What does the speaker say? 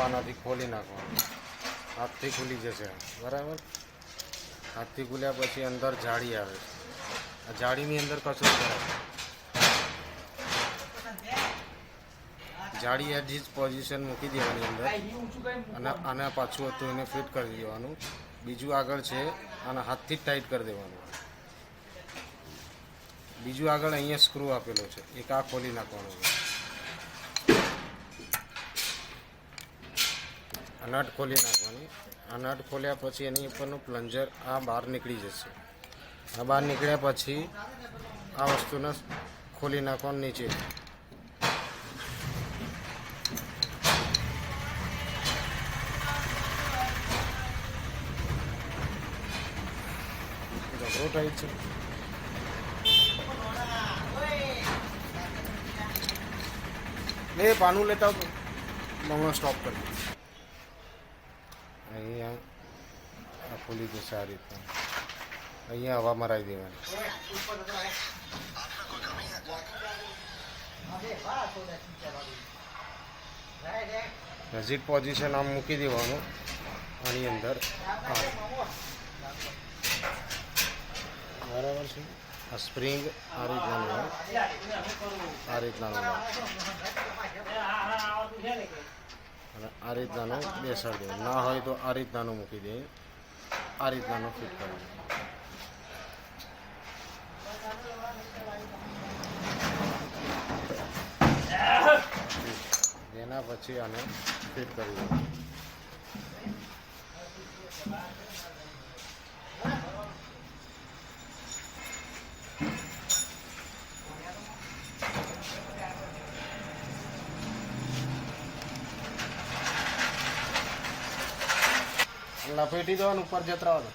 આનાથી ખોલી નાખવાનું, હાથથી ખુલી જશે બરાબર। હાથથી ખુલ્યા પછી અંદર જાળી આવે છે, આ જાળીની અંદર કચરો કરાવે, જાળી એ જ પોઝિશન મૂકી દેવાની અંદર અને આને પાછું હતું એને ફિટ કરી દેવાનું। બીજું આગળ છે આને હાથથી જ ટાઈટ કરી દેવાનું। બીજું આગળ અહીંયા સ્ક્રૂ આપેલો છે, એક આ ખોલી નાખવાનું છે, આ નટ ખોલી નાખવાની। આ નટ ખોલ્યા પછી એની ઉપરનું પ્લન્જર આ બહાર નીકળી જશે। આ બહાર નીકળ્યા પછી આ વસ્તુને ખોલી નાખવાનું નીચે, જબરો ટાઈટ છે। લે પાનું લેતા આવ, હમણાં સ્ટોપ કરી દે। અહીંયા આ ખોલી જશે આ રીતના, અહીંયા હવા મરાવી દેવાની। નજીક પોઝિશન આમ મૂકી દેવાનું આની અંદર, બરાબર છે। આ સ્પ્રિંગ આ રીતનાનું હોય, આ રીતનાનું હોય અને આ રીતનાનું બેસાડી દે, ના હોય તો આ રીતનાનું મૂકી દે, આ રીતનાનું ફિટ કરી દે। એના પછી આને ફિટ કરી દે। લપેટી દો ઉપર જતરા દો।